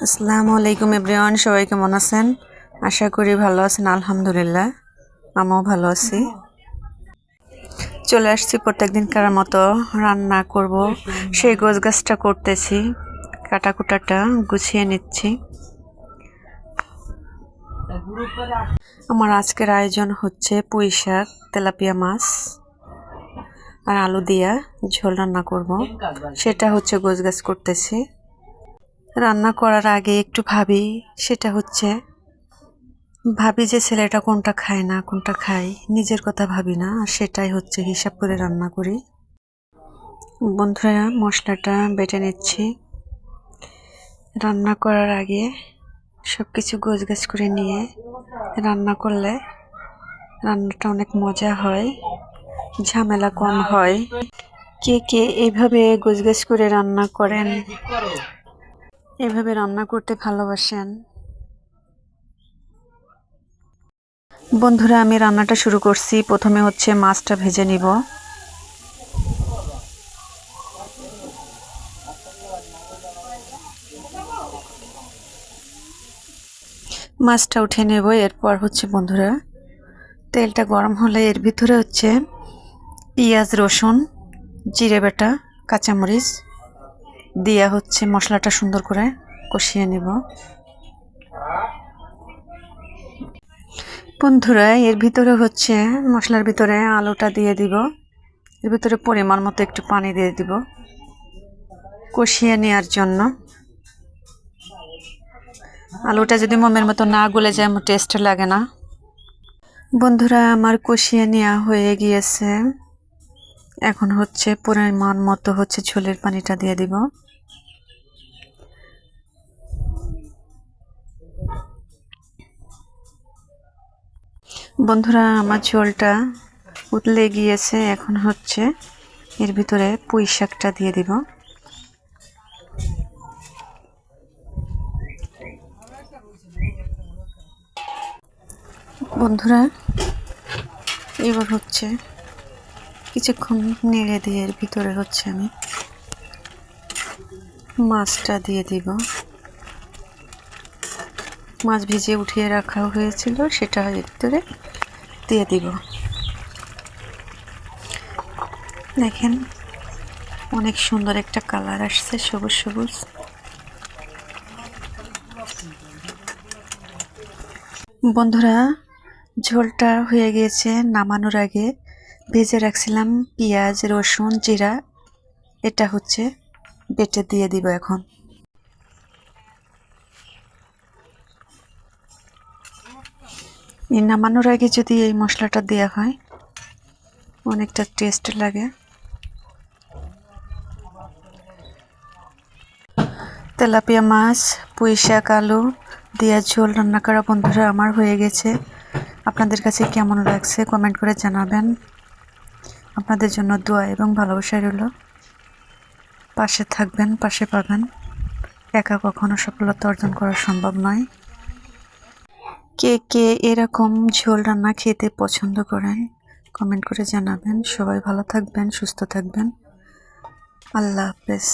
আসসালামু আলাইকুম এভরিওয়ান, সবাই কেমন আছেন? আশা করি ভালো আছেন। আলহামদুলিল্লাহ, আমিও ভালো আছি। চলে আসছি প্রত্যেকদিনকার মতো রান্না করব, সেই গোছ গাছটা করতেছি, কাটাকুটাটা গুছিয়ে নিচ্ছি। আমার আজকের আয়োজন হচ্ছে পুঁই শাক, তেলাপিয়া মাছ আর আলু দিয়া ঝোল রান্না করব, সেটা হচ্ছে গোছ গাছ করতেছি। রান্না করার আগে একটু ভাবি, সেটা হচ্ছে ভাবি যে ছেলেটা কোনটা খায় না কোনটা খায়, নিজের কথা ভাবি না, আর সেটাই হচ্ছে হিসাব করে রান্না করি। বন্ধুরা, মশলাটা বেটে নিচ্ছি। রান্না করার আগে সব কিছু গোছগাছ করে নিয়ে রান্না করলে রান্নাটা অনেক মজা হয়, ঝামেলা কম হয়। কে কে এইভাবে গোছগাছ করে রান্না করেন, এভাবে রান্না করতে ভালোবাসেন? বন্ধুরা, আমি রান্নাটা শুরু করছি। প্রথমে হচ্ছে মাছটা ভেজে নিব। মাছটা উঠে নেব। এরপর হচ্ছে বন্ধুরা, তেলটা গরম হলে এর ভিতরে হচ্ছে পেঁয়াজ, রসুন, জিরে বাটা, কাঁচামরিচ দিয়া হচ্ছে মশলাটা সুন্দর করে কষিয়ে নেব। বন্ধুরা, এর ভিতরে হচ্ছে মশলার ভিতরে আলুটা দিয়ে দিব। এর ভিতরে পরিমাণ মতো একটু পানি দিয়ে দিব কষিয়ে নেওয়ার জন্য। আলুটা যদি মোমের মতো না গলে যায়, আমার টেস্ট লাগে না। বন্ধুরা, আমার কষিয়ে নেওয়া হয়ে গিয়েছে। এখন হচ্ছে পরিমাণ মতো হচ্ছে ঝোলের পানিটা দিয়ে দিব। বন্ধুরা, আমার ঝোলটা উতলে গিয়েছে। এখন হচ্ছে এর ভিতরে পুঁই শাকটা দিয়ে দিব। বন্ধুরা, এবার হচ্ছে কিছুক্ষণ নেড়ে দিয়ে এর ভিতরে হচ্ছে আমি মাছটা দিয়ে দিব। মাছ ভিজিয়ে উঠিয়ে রাখা হয়েছিল, সেটা এর ভিতরে দিয়ে দিব। দেখেন, অনেক সুন্দর একটা কালার আসছে, সবুজ সবুজ। বন্ধুরা, ঝোলটা হয়ে গিয়েছে। নামানোর আগে ভেজে রাখছিলাম পেঁয়াজ, রসুন, জিরা, এটা হচ্ছে বেটে দিয়ে দিব। এখন এই নামানোর আগে যদি এই মশলাটা দেওয়া হয়, অনেকটা টেস্ট লাগে। তেলাপিয়া মাছ, পুঁই শাক, আলু দিয়ে ঝোল রান্না করা বন্ধুরা আমার হয়ে গেছে। আপনাদের কাছে কেমন লাগছে কমেন্ট করে জানাবেন। আপনাদের জন্য দোয়া এবং ভালোবাসা রইল। পাশে থাকবেন, পাশে পাবেন। একা কখনো সফলতা অর্জন করা সম্ভব নয়। কে কে এরকম ঝোল রান্না খেতে পছন্দ করেন কমেন্ট করে জানাবেন। সবাই ভালো থাকবেন, সুস্থ থাকবেন। আল্লাহ হাফেজ।